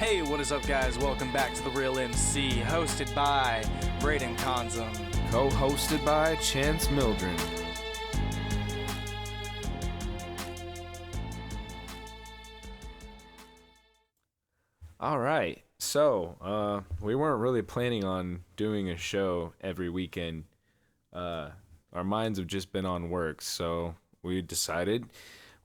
Hey, what is up, guys? Welcome back to The Real MC, hosted by Braden Conzum. Co-hosted by Chance Mildren. All right, so we weren't really planning on doing a show every weekend. Our minds have just been on work, so we decided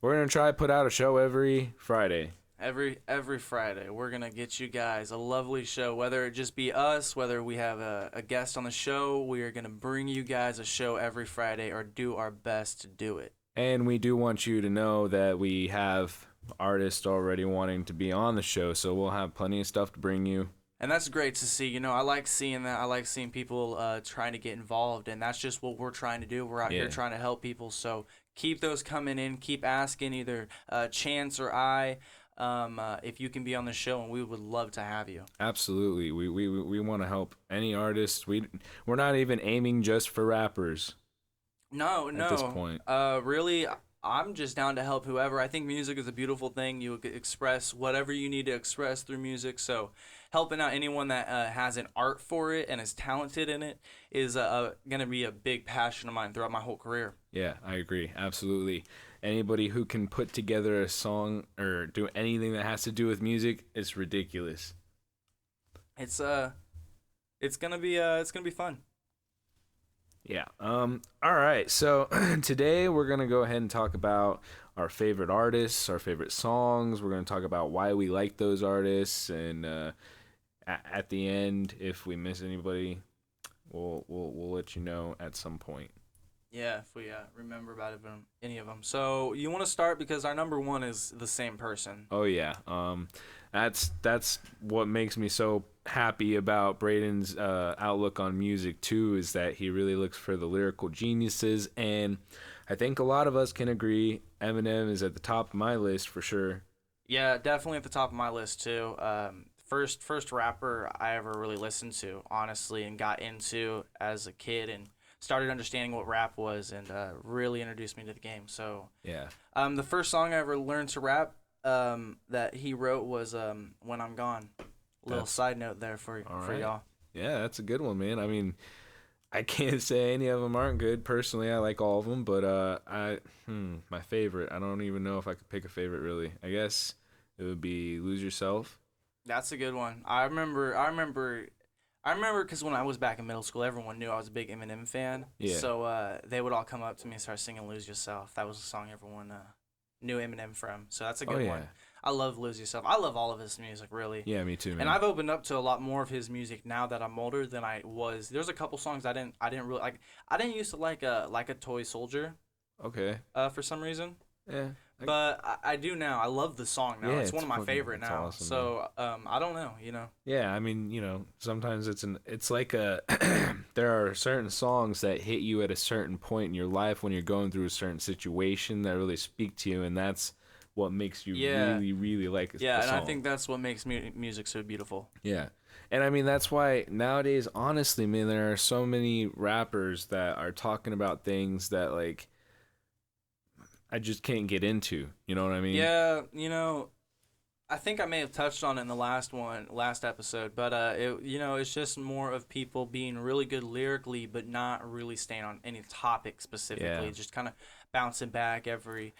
we're gonna try to put out a show every Friday. Every Friday, we're gonna get you guys a lovely show. Whether it just be us, whether we have a guest on the show, we are gonna bring you guys a show every Friday, or do our best to do it. And we do want you to know that we have artists already wanting to be on the show, so we'll have plenty of stuff to bring you. And that's great to see. You know, I like seeing that. I like seeing people trying to get involved, and that's just what we're trying to do. We're out here trying to help people. So keep those coming in. Keep asking either Chance or I. If you can be on the show, and we would love to have you. Absolutely, we want to help any artist. We're not even aiming just for rappers. No. At this point, really, I'm just down to help whoever. I think music is a beautiful thing. You express whatever you need to express through music. So helping out anyone that has an art for it and is talented in it is gonna be a big passion of mine throughout my whole career. Yeah, I agree. Absolutely. Anybody who can put together a song or do anything that has to do with music, it's ridiculous. It's gonna be fun. Yeah. All right. So today we're gonna go ahead and talk about our favorite artists, our favorite songs. We're gonna talk about why we like those artists, and at the end, if we miss anybody, we'll let you know at some point. Yeah, if we remember about any of them. So you want to start because our number one is the same person. Oh yeah. That's what makes me so happy about Braden's outlook on music too, is that he really looks for the lyrical geniuses, and I think a lot of us can agree Eminem is at the top of my list for sure. Yeah, definitely at the top of my list too. First rapper I ever really listened to, honestly, and got into as a kid, and started understanding what rap was, and really introduced me to the game. So yeah. The first song I ever learned to rap that he wrote was "When I'm Gone." Little side note there for y'all. Yeah, that's a good one, man. I mean, I can't say any of them aren't good. Personally, I like all of them, but my favorite, I don't even know if I could pick a favorite really. I guess it would be "Lose Yourself." That's a good one. I remember because when I was back in middle school, everyone knew I was a big Eminem fan. Yeah. So they would all come up to me and start singing "Lose Yourself." That was a song everyone knew Eminem from. So that's a good one. I love "Lose Yourself." I love all of his music, really. Yeah, me too, man. And I've opened up to a lot more of his music now that I'm older than I was. There's a couple songs I didn't really like. I didn't used to like a Toy Soldier. Okay. For some reason. Yeah. But I do now. I love the song now. Yeah, it's one of my favorite now. Awesome, so I don't know, you know. Yeah, I mean, sometimes it's like there are certain songs that hit you at a certain point in your life when you're going through a certain situation that really speak to you, and that's what makes you really, really like it. Yeah, and I think that's what makes music so beautiful. Yeah. And I mean, that's why nowadays, honestly, man, there are so many rappers that are talking about things that, like, I just can't get into. You know what I mean? Yeah, I think I may have touched on it in the last episode, but it's just more of people being really good lyrically, but not really staying on any topic specifically. Yeah. Just kind of bouncing back every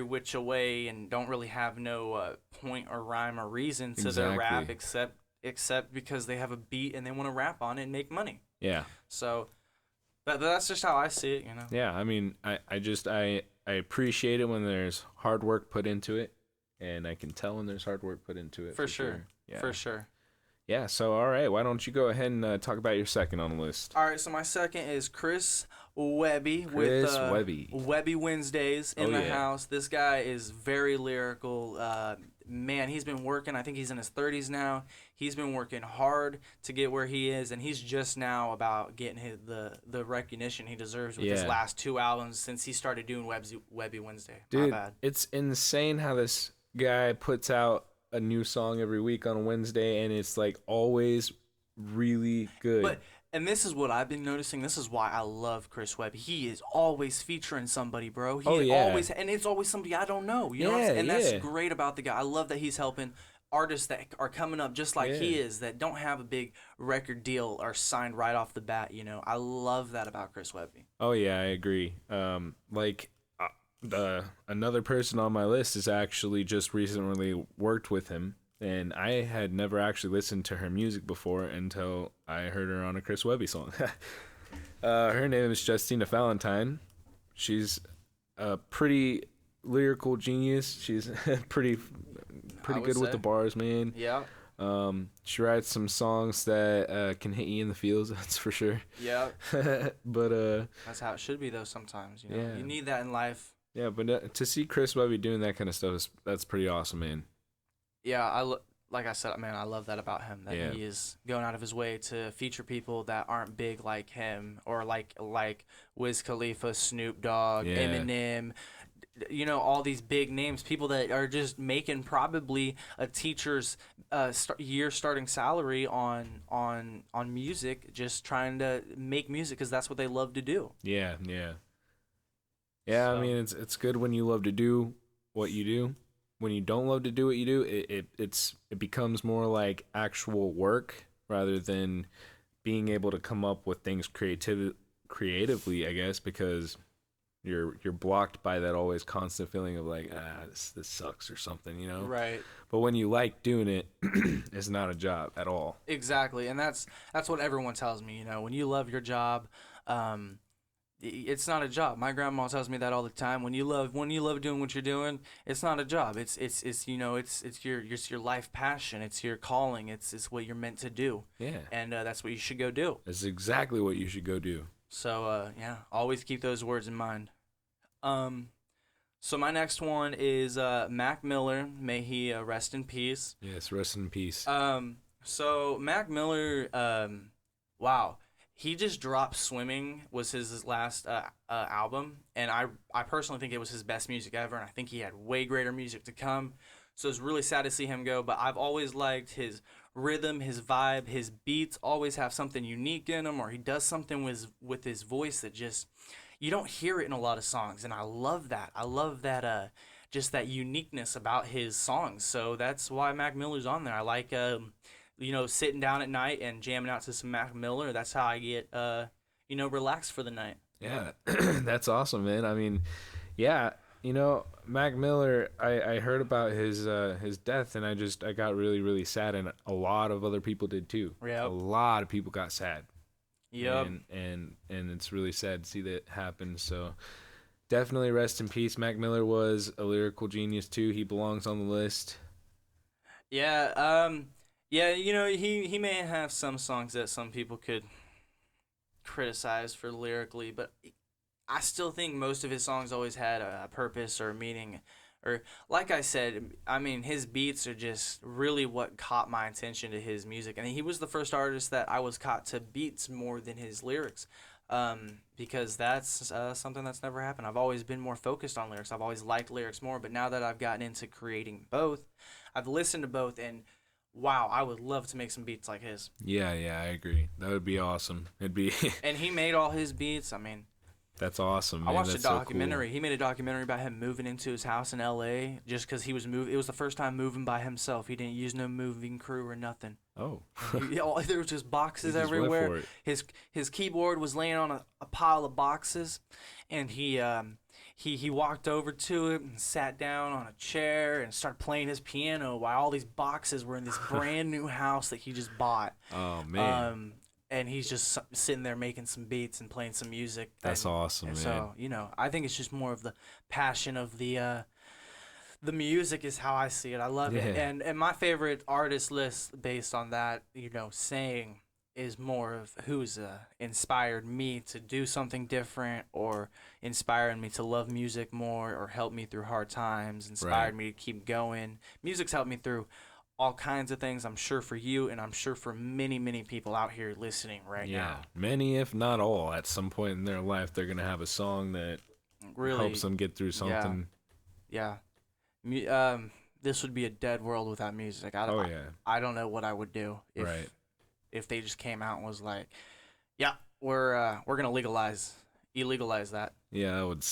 which way, and don't really have no point or rhyme or reason to their rap except because they have a beat and they want to rap on it and make money. Yeah. So, but that's just how I see it. Yeah, I mean, I appreciate it when there's hard work put into it, and I can tell when there's hard work put into it. For sure. Yeah. For sure. Yeah, so all right, why don't you go ahead and talk about your second on the list? All right, so my second is Chris Webby Webby Wednesdays in the house. This guy is very lyrical. Man, he's been working. I think he's in his 30s now. He's been working hard to get where he is, and he's just now about getting the recognition he deserves with his last two albums since he started doing Webby Wednesday. Dude, My bad. It's insane how this guy puts out a new song every week on a Wednesday, and it's like always really good. And this is what I've been noticing. This is why I love Chris Webby. He is always featuring somebody, bro. Always, and it's always somebody I don't know. You know what I'm saying? And that's great about the guy. I love that he's helping artists that are coming up just like he is, that don't have a big record deal, are signed right off the bat. I love that about Chris Webby. Oh yeah, I agree. Another person on my list is actually just recently worked with him, and I had never actually listened to her music before until I heard her on a Chris Webby song. Her name is Justina Valentine. She's a pretty lyrical genius. She's pretty good with the bars, man. Yeah. She writes some songs that can hit you in the feels. That's for sure. Yeah. But that's how it should be, though. Sometimes, you need that in life. Yeah, but to see Chris Webby doing that kind of stuff that's pretty awesome, man. Yeah, like I said, man, I love that about him. That he is going out of his way to feature people that aren't big like him, or like Wiz Khalifa, Snoop Dogg, Eminem. All these big names, people that are just making probably a teacher's year starting salary on music, just trying to make music because that's what they love to do. Yeah. So. I mean, it's good when you love to do what you do. When you don't love to do what you do, it becomes more like actual work rather than being able to come up with things creatively, I guess, because you're blocked by that always constant feeling of like, this sucks or something, Right. But when you like doing it, it's not a job at all. Exactly, and that's what everyone tells me. When you love your job, it's not a job. My grandma tells me that all the time. When you love doing what you're doing, it's not a job. It's your life passion. It's your calling. It's what you're meant to do. Yeah. And that's what you should go do. That's exactly what you should go do. So always keep those words in mind. So my next one is Mac Miller. May he rest in peace. Yes, rest in peace. So Mac Miller, wow. He just dropped Swimming, was his last album, and I personally think it was his best music ever, and I think he had way greater music to come. So it's really sad to see him go, but I've always liked his rhythm, his vibe, his beats always have something unique in them, or he does something with his voice that just, you don't hear it in a lot of songs, and I love that. I love that, just that uniqueness about his songs. So that's why Mac Miller's on there. I like sitting down at night and jamming out to some Mac Miller. That's how I get, relaxed for the night. Yeah, that's awesome, man. I mean, yeah, Mac Miller, I heard about his death, and I got really, really sad, and a lot of other people did too. Yep. A lot of people got sad. Yep. And it's really sad to see that happen. So definitely rest in peace. Mac Miller was a lyrical genius too. He belongs on the list. Yeah, yeah, he may have some songs that some people could criticize for lyrically, but I still think most of his songs always had a purpose or a meaning. Or, like I said, I mean, his beats are just really what caught my attention to his music. And he was the first artist that I was caught to beats more than his lyrics, because that's something that's never happened. I've always been more focused on lyrics. I've always liked lyrics more, but now that I've gotten into creating both, I've listened to both, and wow, I would love to make some beats like his. Yeah, I agree. That would be awesome. It'd be. And he made all his beats. I mean, that's awesome, man. I watched That's a documentary. So cool. He made a documentary about him moving into his house in L.A. just because he was moving. It was the first time moving by himself. He didn't use no moving crew or nothing. Oh. There was just boxes everywhere. His keyboard was laying on a pile of boxes, and he walked over to it and sat down on a chair and started playing his piano while all these boxes were in this brand new house that he just bought. Oh man. And he's just sitting there making some beats and playing some music. That's awesome, man. So, I think it's just more of the passion of the music is how I see it. I love it. And my favorite artist list based on that, saying is more of who's inspired me to do something different, or inspired me to love music more, or helped me through hard times, inspired me to keep going. Music's helped me through all kinds of things, I'm sure, for you, and I'm sure for many, many people out here listening right now. Yeah, many, if not all, at some point in their life, they're going to have a song that really helps them get through something. Yeah. This would be a dead world without music. I don't know what I would do if they just came out and was like, yeah, we're going to legalize illegalize that. Yeah, that would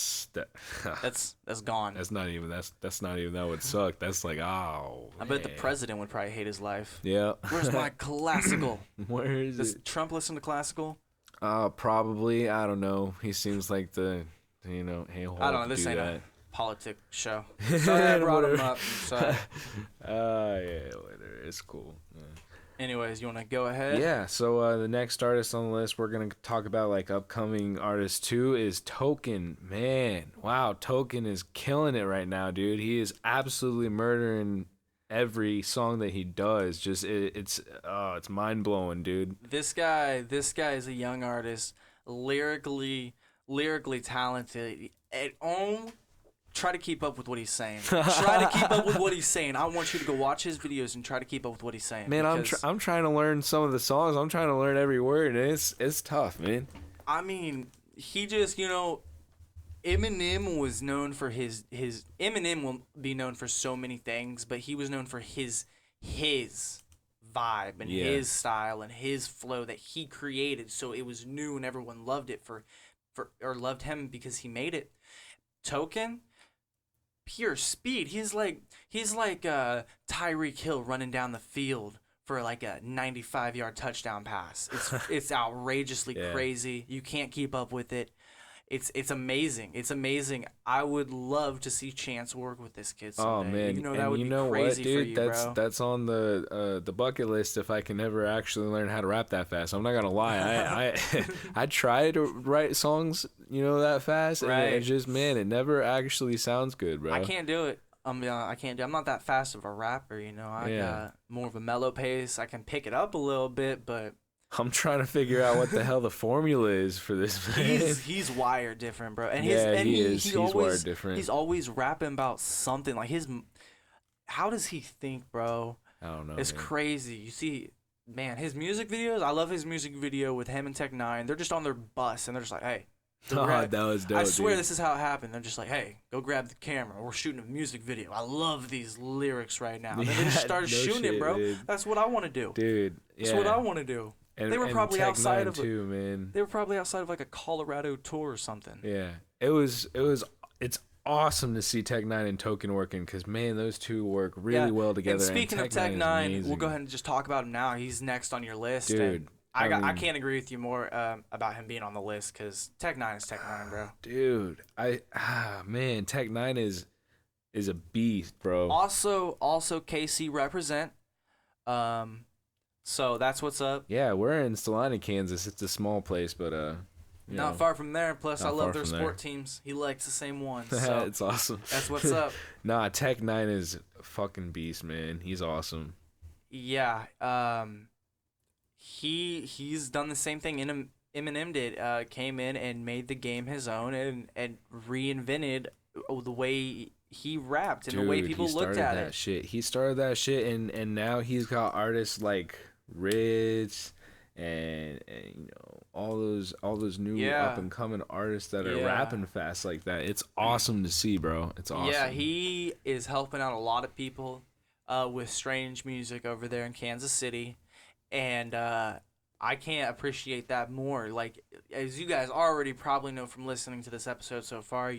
that's gone. That's not even that would suck. That's like, oh, I bet the president would probably hate his life. Yeah. Where's my classical? Where is Does Trump listen to classical? Probably. I don't know. He seems like the hey, I don't know. This ain't a politics show. Sorry, I brought him up. Sorry. Yeah, later. It's cool. Yeah. Anyways, you want to go ahead? Yeah, so the next artist on the list we're going to talk about, like, upcoming artists too, is Token. Man, wow, Token is killing it right now, dude. He is absolutely murdering every song that he does. Just it's mind-blowing, dude. This guy is a young artist, lyrically talented. Try to keep up with what he's saying. Try to keep up with what he's saying. I want you to go watch his videos and try to keep up with what he's saying. Man, I'm trying to learn some of the songs. I'm trying to learn every word, and it's tough, man. I mean, he just, Eminem was known for his Eminem will be known for so many things, but he was known for his vibe and his style and his flow that he created. So it was new and everyone loved it or loved him because he made it. Token, pure speed. He's like Tyreek Hill running down the field for like a 95-yard touchdown pass. It's outrageously crazy. You can't keep up with it. It's amazing. It's amazing. I would love to see Chance work with this kid someday. Oh man, that would be crazy dude? For you, bro. That's on the bucket list if I can ever actually learn how to rap that fast. I'm not gonna lie. I try to write songs, that fast, and it just, man, it never actually sounds good, bro. I can't do it. I'm not that fast of a rapper, I got more of a mellow pace. I can pick it up a little bit, but I'm trying to figure out what the hell the formula is for this man. He's wired different, bro. And he's wired different. He's always rapping about something. Like how does he think, bro? I don't know. It's crazy. You see, man, his music videos. I love his music video with him and Tech Nine. They're just on their bus and they're just like, hey. That was dope. I swear this is how it happened. They're just like, hey, go grab the camera. We're shooting a music video. I love these lyrics right now. And then they just started shooting it, bro. Dude. That's what I want to do. Dude, That's what I want to do. And, they were probably outside of too, man. They were probably outside of like a Colorado tour or something. Yeah, it's awesome to see Tech Nine and Token working because, man, those two work really well together. And speaking of Tech Nine, we'll go ahead and just talk about him now. He's next on your list, dude. I can't agree with you more about him being on the list because Tech Nine is Tech Nine, bro. Dude, man, Tech Nine is a beast, bro. Also KC represent. So that's what's up. Yeah, we're in Salina, Kansas. It's a small place, but not far from there. Plus, I love their sport teams. He likes the same ones. So it's awesome. That's what's up. Nah, Tech Nine is a fucking beast, man. He's awesome. Yeah. He's done the same thing Eminem did. Came in and made the game his own and reinvented the way he rapped and the way people looked at it. He started that shit, and now he's got artists like Ritz and all those new up and coming artists that are rapping fast like that. It's awesome to see, bro. It's awesome. Yeah, he is helping out a lot of people with strange music over there in Kansas City, and I can't appreciate that more. Like, as you guys already probably know from listening to this episode so far,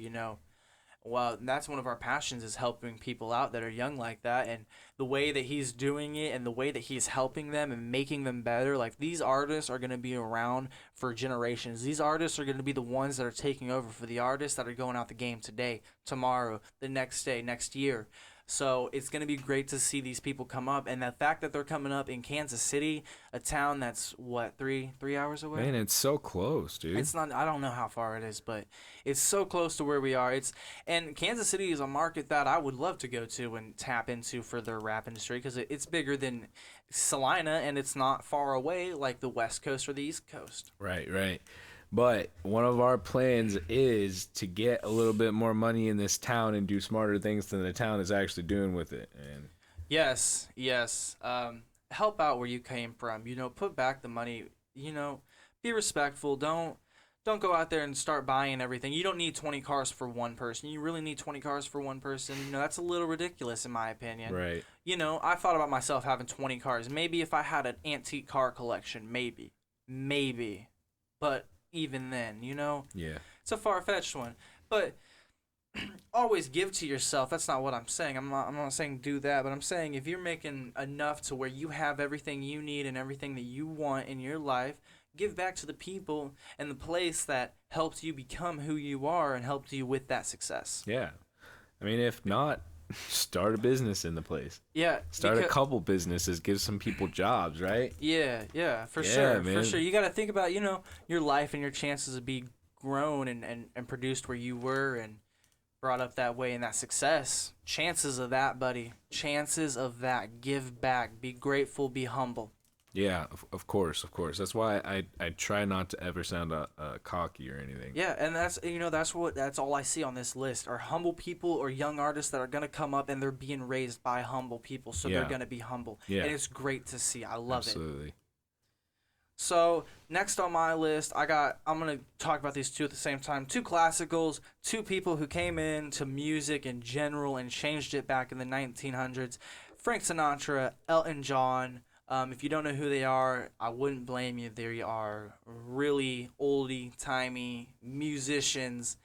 well, that's one of our passions is helping people out that are young like that. And the way that he's doing it and the way that he's helping them and making them better, like these artists are going to be around for generations. These artists are going to be the ones that are taking over for the artists that are going out the game today, tomorrow, the next day, next year. So it's going to be great to see these people come up. And the fact that they're coming up in Kansas City, a town that's, what, three hours away? Man, it's so close, dude. It's not. I don't know how far it is, but it's so close to where we are. And Kansas City is a market that I would love to go to and tap into for their rap industry because it's bigger than Salina, and it's not far away like the West Coast or the East Coast. Right. But one of our plans is to get a little bit more money in this town and do smarter things than the town is actually doing with it. And yes. Help out where you came from. Put back the money. Be respectful. Don't go out there and start buying everything. You don't need 20 cars for one person. You really need 20 cars for one person. That's a little ridiculous in my opinion. Right. I thought about myself having 20 cars. Maybe if I had an antique car collection, maybe. But even then, you know? Yeah. It's a far-fetched one. But always give to yourself. That's not what I'm saying. I'm not saying do that, but I'm saying if you're making enough to where you have everything you need and everything that you want in your life, give back to the people and the place that helped you become who you are and helped you with that success. Yeah. I mean, if not, start a business in the place. Yeah. Start a couple businesses, give some people jobs, right? Yeah, for sure. Man. For sure. You got to think about, your life and your chances of being grown and produced where you were and brought up that way and that success. Chances of that, buddy. Chances of that. Give back. Be grateful. Be humble. Yeah, of course. That's why I try not to ever sound cocky or anything. Yeah, and that's all I see on this list are humble people or young artists that are gonna come up and they're being raised by humble people, so they're gonna be humble. Yeah. And it's great to see. I love it. Absolutely. So next on my list, I'm gonna talk about these two at the same time. Two classicals, two people who came into music in general and changed it back in the 1900s. Frank Sinatra, Elton John. If you don't know who they are, I wouldn't blame you. They are really oldie-timey musicians,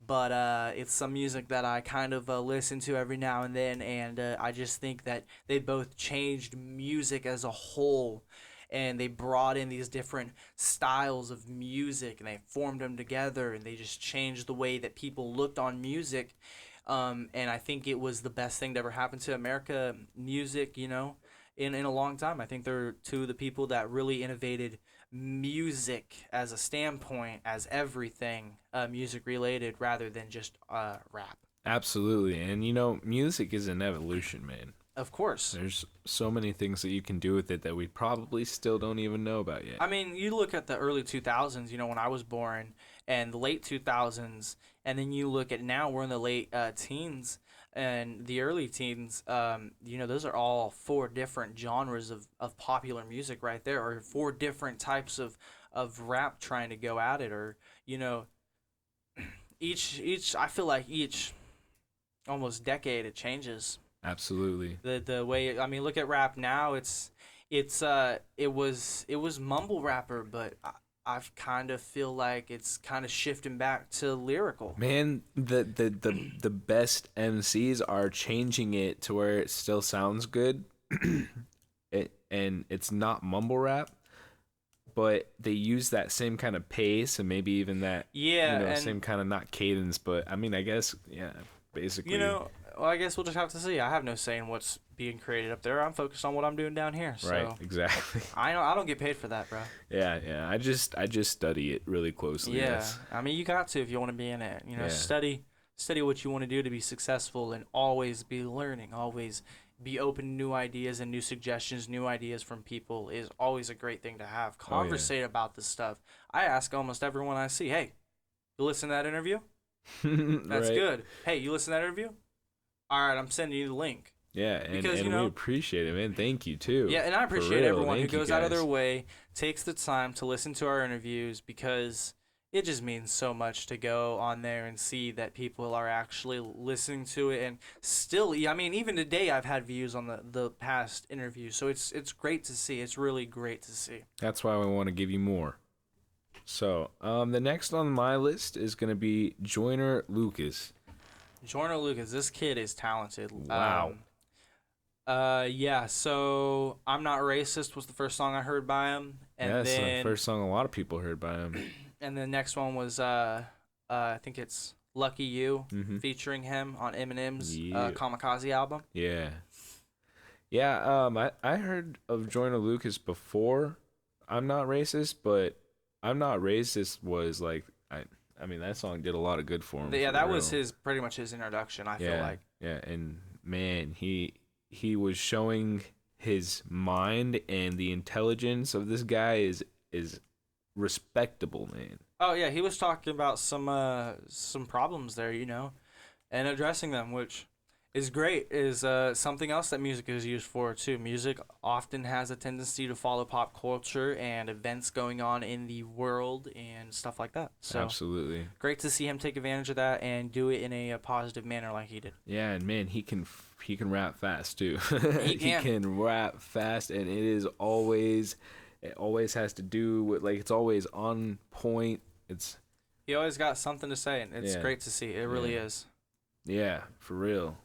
but it's some music that I kind of listen to every now and then, and I just think that they both changed music as a whole, and they brought in these different styles of music, and they formed them together, and they just changed the way that people looked on music, and I think it was the best thing to ever happen to America music, in a long time. I think they're two of the people that really innovated music as a standpoint, as everything music related rather than just rap. Absolutely. And music is an evolution, man. Of course. There's so many things that you can do with it that we probably still don't even know about yet. I mean, you look at the early 2000s, when I was born, and the late 2000s, and then you look at now, we're in the late teens, and the early teens, those are all four different genres of popular music right there, or four different types of rap trying to go at it, or, I feel like each almost decade it changes. Absolutely. The way, I mean, look at rap now, it was mumble rapper, but I've kind of feel like it's kind of shifting back to lyrical. Man, the best MCs are changing it to where it still sounds good, and it's not mumble rap, but they use that same kind of pace and maybe even that same kind of not cadence, but I mean I guess basically. Well, I guess we'll just have to see. I have no say in what's being created up there. I'm focused on what I'm doing down here. So. Right, exactly. I don't get paid for that, bro. Yeah. I just study it really closely. Yeah, yes. I mean, you got to if you want to be in it. Study what you want to do to be successful, and always be learning. Always be open to new ideas and new suggestions. New ideas from people is always a great thing to have. Conversate about this stuff. I ask almost everyone I see, "Hey, you listen to that interview? That's good. Hey, you listen to that interview? All right, I'm sending you the link." Yeah, and we appreciate it, man. Thank you, too. Yeah, and I appreciate everyone who goes out of their way, takes the time to listen to our interviews, because it just means so much to go on there and see that people are actually listening to it. And still, I mean, even today I've had views on the past interviews, so it's great to see. It's really great to see. That's why we want to give you more. So, the next on my list is going to be Joyner Lucas. Joyner Lucas, this kid is talented. Wow. So I'm Not Racist was the first song I heard by him. And then the first song a lot of people heard by him. And the next one was, I think it's Lucky You, featuring him on Eminem's Kamikaze album. Yeah. Yeah, I heard of Joyner Lucas before I'm Not Racist, but I'm Not Racist was like, I mean, that song did a lot of good for him. Yeah, that was pretty much his introduction, I feel like. Yeah, and man, he was showing his mind, and the intelligence of this guy is respectable, man. Oh yeah, he was talking about some problems there, and addressing them, which is great. Is something else that music is used for too. Music often has a tendency to follow pop culture and events going on in the world and stuff like that. So absolutely great to see him take advantage of that and do it in a positive manner like he did. Yeah, and man, he can rap fast too. He can rap fast, and it always has to do with, like, it's always on point. He always got something to say, and it's great to see. It really is. Yeah, for real.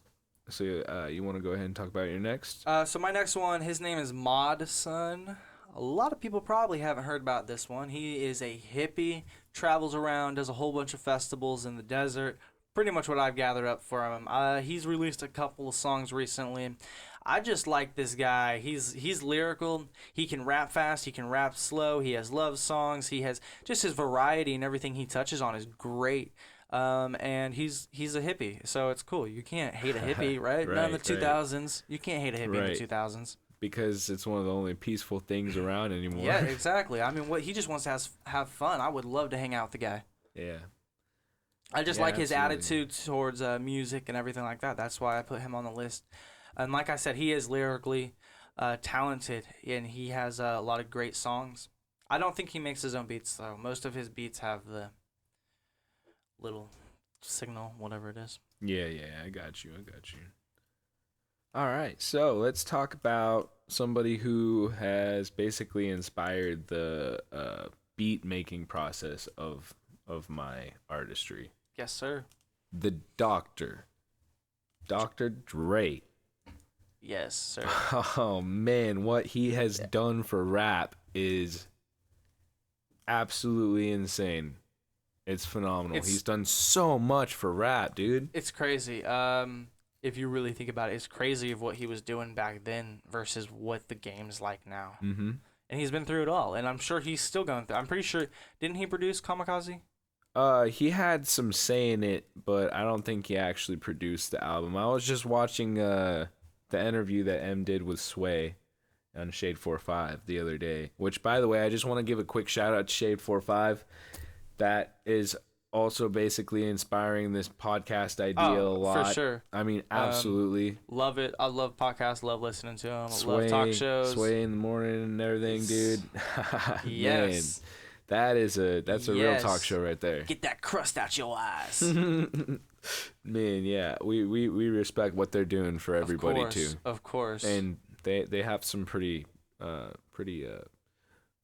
So you want to go ahead and talk about your next? So my next one, his name is Mod Sun. A lot of people probably haven't heard about this one. He is a hippie, travels around, does a whole bunch of festivals in the desert. Pretty much what I've gathered up from him. He's released a couple of songs recently. I just like this guy. He's lyrical. He can rap fast. He can rap slow. He has love songs. He has just his variety, and everything he touches on is great. And he's a hippie, so it's cool. You can't hate a hippie, right? Not in the 2000s. You can't hate a hippie in the 2000s. Because it's one of the only peaceful things around anymore. Yeah, exactly. I mean, he just wants to have fun. I would love to hang out with the guy. Yeah. I just like his attitude towards music and everything like that. That's why I put him on the list. And like I said, he is lyrically talented, and he has a lot of great songs. I don't think he makes his own beats, though. Most of his beats have the little signal, whatever it is. Yeah, I got you. All right, so let's talk about somebody who has basically inspired the beat making process of my artistry. Yes, sir. The Dr. Dre. Yes, sir. Oh man, what he has done for rap is absolutely insane. It's phenomenal. He's done so much for rap, dude. It's crazy. If you really think about it, it's crazy of what he was doing back then versus what the game's like now. Mm-hmm. And he's been through it all, and I'm sure he's still going through. I'm pretty sure. Didn't he produce Kamikaze? He had some say in it, but I don't think he actually produced the album. I was just watching the interview that M did with Sway on Shade 45 the other day. Which, by the way, I just want to give a quick shout out to Shade 45. That is also basically inspiring this podcast idea a lot. For sure. I mean, absolutely. Love it. I love podcasts. Love listening to them. Love talk shows. Sway in the morning and everything, dude. Yes. Man, that's a real talk show right there. Get that crust out your eyes. Man, yeah. We respect what they're doing for everybody too. Of course. And they have some pretty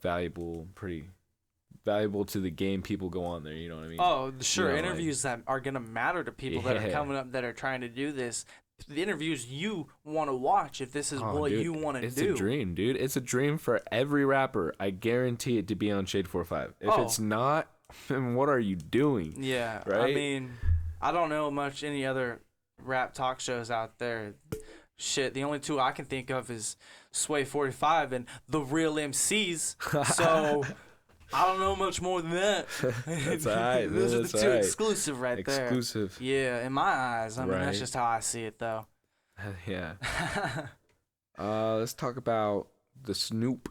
valuable to the game people go on there, you know what I mean? Oh, sure. Interviews that are going to matter to people that are coming up that are trying to do this. The interviews you want to watch if this is what you want to do. It's a dream, dude. It's a dream for every rapper. I guarantee it to be on Shade 45. If it's not, then what are you doing? Yeah. Right? I mean, I don't know much any other rap talk shows out there. Shit, the only two I can think of is Sway 45 and The Real MCs. So I don't know much more than that. That's all right. Those are the two exclusive right there. Exclusive. Yeah, in my eyes. I mean, that's just how I see it, though. Yeah. Let's talk about the Snoop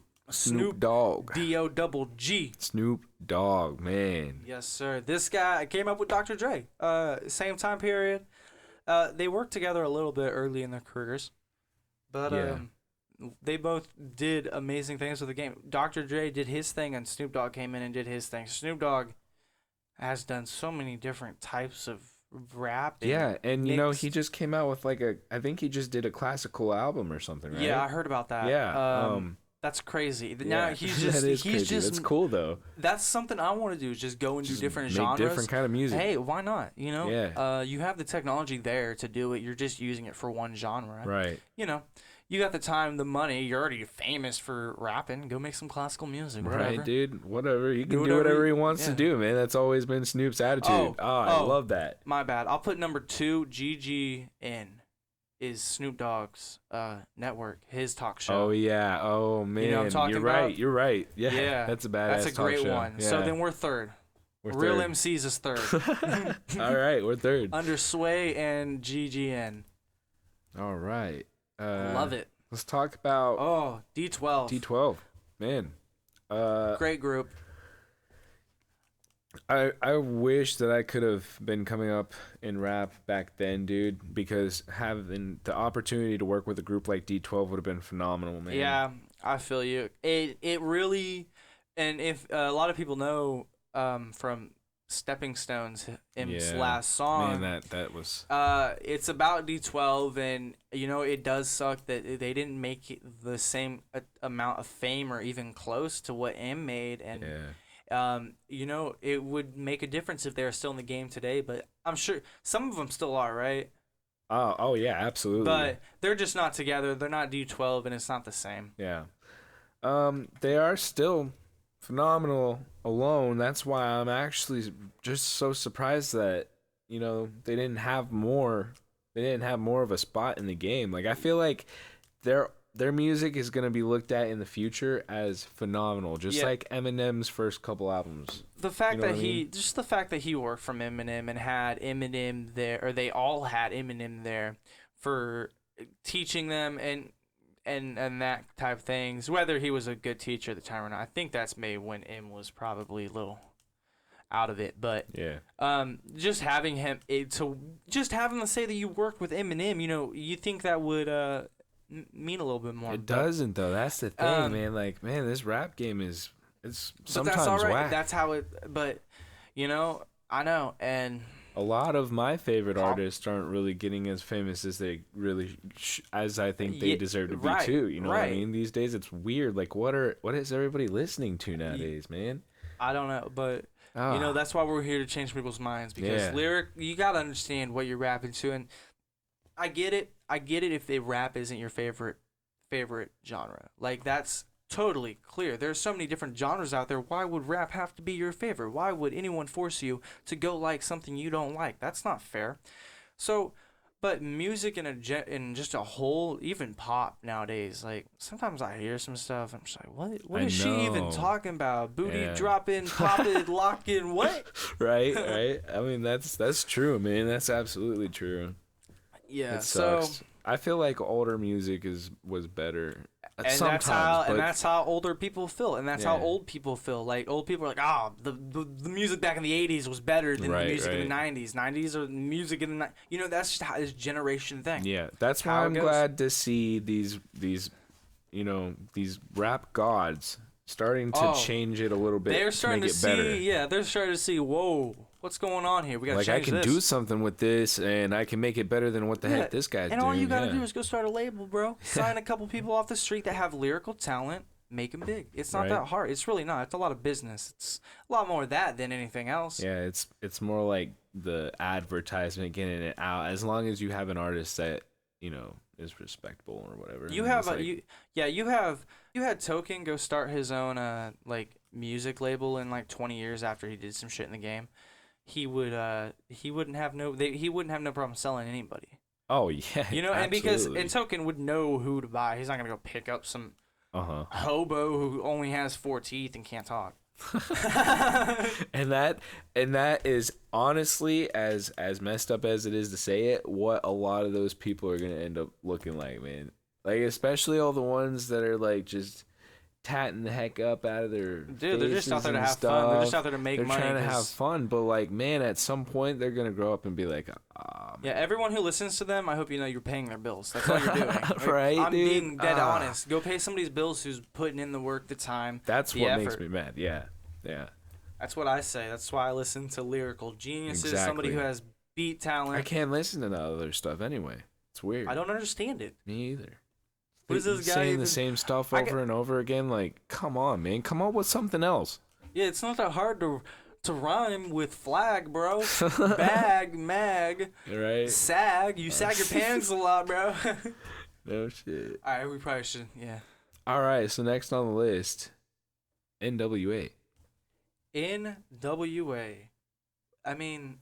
Dogg. D-O-double-G. Snoop Dogg, man. Yes, sir. This guy came up with Dr. Dre. Same time period. They worked together a little bit early in their careers. But they both did amazing things with the game. Dr. Dre did his thing, and Snoop Dogg came in and did his thing. Snoop Dogg has done so many different types of rap. And you know, he just came out with I think he just did a classical album or something, right? Yeah, I heard about that. Yeah. That's crazy. Now he's just that is crazy. That's cool though. That's something I want to do, is just go and do different genres. Make different kind of music. Hey, why not? You know? Yeah. You have the technology there to do it. You're just using it for one genre. Right. You know, you got the time, the money. You're already famous for rapping. Go make some classical music. Whatever. Right, dude. Whatever. You can do whatever he wants to do, man. That's always been Snoop's attitude. I love that. My bad. I'll put number 2, GGN. Is Snoop Dogg's network, his talk show. Oh, yeah. Oh, man. You know what I'm talking about? You're right. Yeah. That's a badass That's a great talk show. one. Yeah. So then we're third. Real MCs is third. All right, we're third. Under Sway and GGN. All right. Love it. Let's talk about... D12. D12. Man. Great group. I wish that I could have been coming up in rap back then, dude, because having the opportunity to work with a group like D12 would have been phenomenal, man. Yeah, I feel you. It really, and if a lot of people know from Stepping Stones, M's last song, man, that was it's about D12, and you know, it does suck that they didn't make the same amount of fame or even close to what M made, and it would make a difference if they're still in the game today. But I'm sure some of them still are, right? Oh yeah, absolutely. But they're just not together. They're not D12, and it's not the same. Yeah. They are still phenomenal alone. That's why I'm actually just so surprised that, they didn't have more. They didn't have more of a spot in the game. Like, I feel like their music is going to be looked at in the future as phenomenal, just like Eminem's first couple albums. The fact just the fact that he worked from Eminem and had Eminem there, or they all had Eminem there for teaching them and that type of things, whether he was a good teacher at the time or not. I think that's maybe when M was probably a little out of it, but just having him just having to say that you worked with Eminem, you think that would mean a little bit more. It doesn't though. That's the thing, man. Like, man, this rap game it's sometimes that's all right. whack. That's how it. But I know, and a lot of my favorite artists aren't really getting as famous as they really as I think they deserve to be too. You know what I mean? These days it's weird. Like, what is everybody listening to nowadays, man? I don't know, but that's why we're here to change people's minds, because you gotta understand what you're rapping to, and I get it if the rap isn't your favorite genre. Like, that's totally clear. There's so many different genres out there. Why would rap have to be your favorite? Why would anyone force you to go like something you don't like? That's not fair. So, but music in just a whole, even pop nowadays, like, sometimes I hear some stuff, I'm just like, what is she even talking about? Booty dropping, popping, locking, what? Right. I mean, that's true, man. That's absolutely true. Yeah, it sucks. I feel like older music was better. And that's how older people feel, and that's how old people feel. Like, old people are like, the music back in the 80s was better than the music in the 90s. 90s or music in the that's just how this generation thing. Yeah, that's why I'm glad to see these rap gods starting to change it a little bit. They're starting to see better. They're starting to see, whoa, what's going on here? We got to change this. Like, I can do something with this, and I can make it better than what the heck this guy's doing. And all you got to do is go start a label, bro. Sign a couple people off the street that have lyrical talent. Make them big. It's not that hard. It's really not. It's a lot of business. It's a lot more of that than anything else. Yeah, it's more like the advertisement, getting it out. As long as you have an artist that, is respectable or whatever. You had Token go start his own music label in 20 years after he did some shit in the game. He wouldn't have no problem selling anybody. Oh yeah, absolutely. And Token would know who to buy. He's not gonna go pick up some hobo who only has 4 teeth and can't talk. and that is honestly, as messed up as it is to say it, what a lot of those people are gonna end up looking like, man. Like, especially all the ones that are like just tatting the heck up out of their they're just out there to have fun. They're just out there to make money. They're trying to have fun, but like, man, at some point they're gonna grow up and be like, everyone who listens to them, I hope you're paying their bills. That's all you're doing. Right, I'm dude? Being dead honest. Go pay somebody's bills who's putting in the work, the time. That's the what effort. makes me mad. Yeah. That's what I say. That's why I listen to lyrical geniuses, somebody who has beat talent. I can't listen to that other stuff anyway. It's weird. I don't understand it. Me either. What is this guy saying the same stuff over and over again? Like, come on, man. Come up with something else. Yeah, it's not that hard to rhyme with flag, bro. Bag, mag, right? Sag. You sag your pants a lot, bro. No shit. All right, we probably should. Yeah. All right. So next on the list, NWA. NWA. I mean,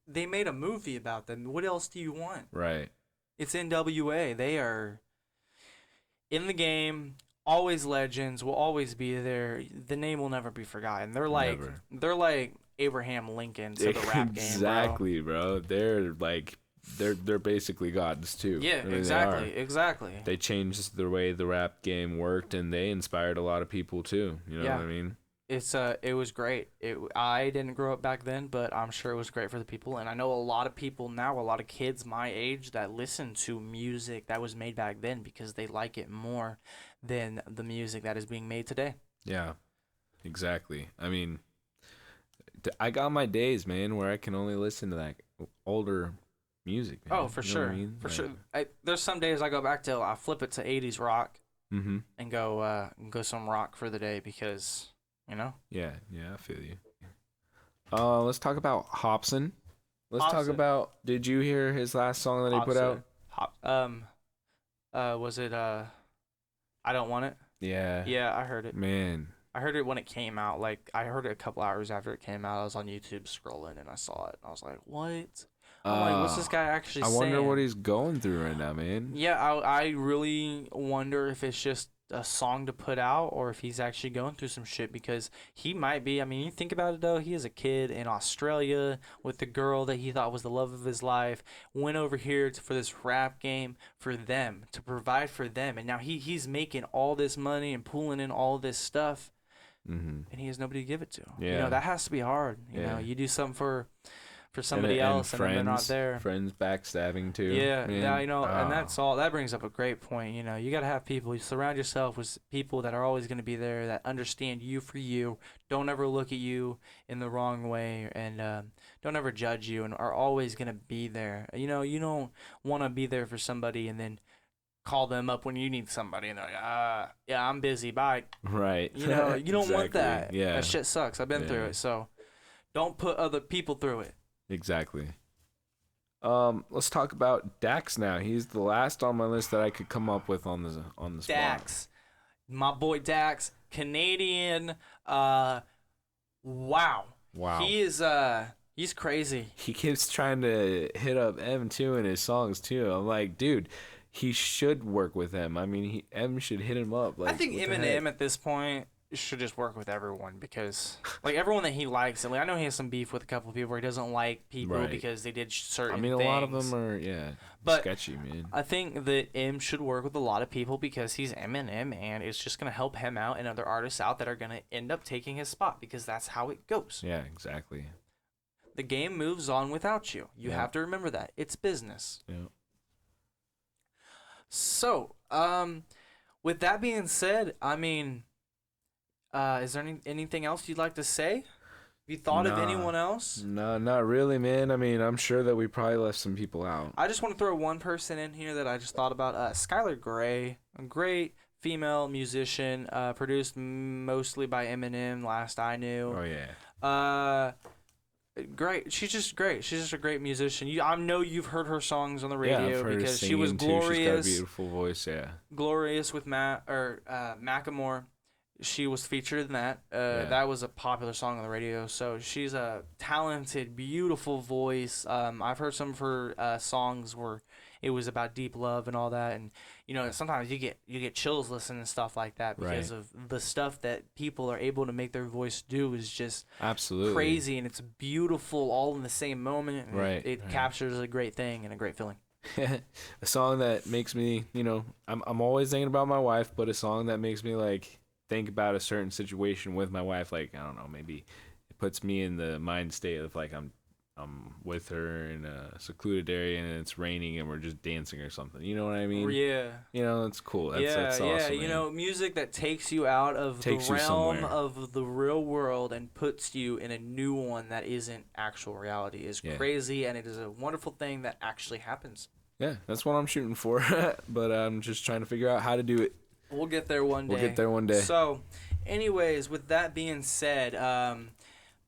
they made a movie about them. What else do you want? Right. It's NWA. They are in the game, always legends, will always be there. The name will never be forgotten. They're like Abraham Lincoln to the rap game. Exactly, bro. They're like they're basically gods too. Yeah, I mean, exactly. They changed the way the rap game worked, and they inspired a lot of people too. You know what I mean? It was great. I didn't grow up back then, but I'm sure it was great for the people. And I know a lot of people now, a lot of kids my age that listen to music that was made back then because they like it more than the music that is being made today. Yeah, exactly. I mean, I got my days, man, where I can only listen to that older music. Man. Oh, for sure. For sure. There's some days I go back I flip it to 80s rock and go some rock for the day because You know? Yeah, I feel you. Let's talk about Hobson. Let's talk about. Did you hear his last song that he put out? Was it I Don't Want It? Yeah. Yeah, I heard it. Man. I heard it when it came out. Like, I heard it a couple hours after it came out. I was on YouTube scrolling and I saw it. I was like, what? I'm like, what's this guy actually saying? I wonder what he's going through right now, man. Yeah, I really wonder if it's just a song to put out or if he's actually going through some shit, because he might be. I mean, you think about it though, he is a kid in Australia with the girl that he thought was the love of his life, went over here for this rap game for them, to provide for them, and now he's making all this money and pulling in all this stuff, and he has nobody to give it to. Yeah. You know, that has to be hard. You know, you do something for somebody else, and then they're not there. Friends backstabbing too. Yeah, you know, and that's all. That brings up a great point. You know, you gotta have people. You surround yourself with people that are always gonna be there, that understand you for you. Don't ever look at you in the wrong way, and don't ever judge you, and are always gonna be there. You know, you don't want to be there for somebody and then call them up when you need somebody, and they're like, yeah, I'm busy, bye. Right. You know, you don't want that. Yeah. That shit sucks. I've been through it, so don't put other people through it. Exactly. Let's talk about Dax now. He's the last on my list that I could come up with on the spot. Dax, my boy Dax, Canadian. Wow. He is he's crazy. He keeps trying to hit up M too in his songs too. I'm like, dude, he should work with M. I mean, M should hit him up. Like, I think Eminem at this point should just work with everyone, because like everyone that he likes, and like, I know he has some beef with a couple of people where he doesn't like people because they did certain things. A lot of them are sketchy, man. I think that M should work with a lot of people because he's Eminem, and it's just gonna help him out and other artists out that are gonna end up taking his spot, because that's how it goes. Yeah, exactly. The game moves on without you. You have to remember that. It's business. Yeah. So, with that being said, I mean, is there anything else you'd like to say? Have you thought of anyone else? No, not really, man. I mean, I'm sure that we probably left some people out. I just want to throw one person in here that I just thought about. Skylar Grey, a great female musician, produced mostly by Eminem, last I knew. Oh, yeah. Great. She's just great. She's just a great musician. I know you've heard her songs on the radio because she was glorious. She's got a beautiful voice, yeah. Glorious with Macklemore. She was featured in that. That was a popular song on the radio. So she's a talented, beautiful voice. I've heard some of her songs where it was about deep love and all that. And you know, sometimes you get chills listening to stuff like that because of the stuff that people are able to make their voice do is just absolutely crazy, and it's beautiful all in the same moment. And it captures a great thing and a great feeling. A song that makes me, you know, I'm always thinking about my wife, but a song that makes me like think about a certain situation with my wife, like, I don't know, maybe it puts me in the mind state of like I'm with her in a secluded area and it's raining and we're just dancing or something. You know what I mean? Yeah. You know, it's cool. That's awesome. You know, music that takes you out of the realm of the real world and puts you in a new one that isn't actual reality is crazy, and it is a wonderful thing that actually happens. Yeah, that's what I'm shooting for, but I'm just trying to figure out how to do it. We'll get there one day. So, anyways, with that being said,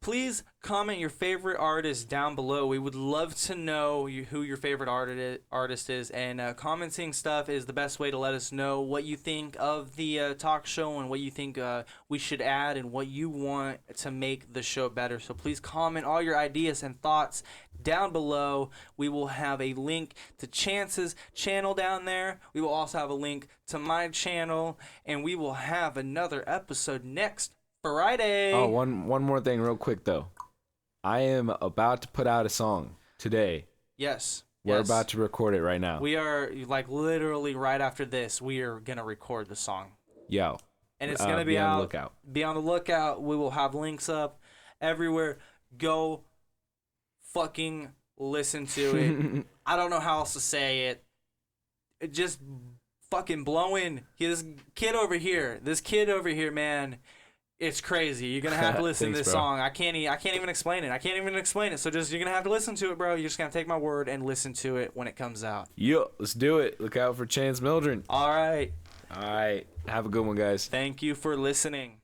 please comment your favorite artist down below. We would love to know who your favorite artist is, and commenting stuff is the best way to let us know what you think of the talk show and what you think we should add and what you want to make the show better. So please comment all your ideas and thoughts down below. We will have a link to Chance's channel down there. We will also have a link to my channel, and we will have another episode next Friday. Oh, one more thing real quick though. I am about to put out a song today. Yes. We're about to record it right now. We are, like, literally right after this, we are going to record the song. Yo. And it's going to be out. Be on the lookout. We will have links up everywhere. Go fucking listen to it. I don't know how else to say it. Just fucking blowing. This kid over here, man, it's crazy. You're gonna have to listen to this song. I can't even explain it. So you're gonna have to listen to it, bro. You're just gonna take my word and listen to it when it comes out. Yo, let's do it. Look out for Chance Mildren. All right. Have a good one, guys. Thank you for listening.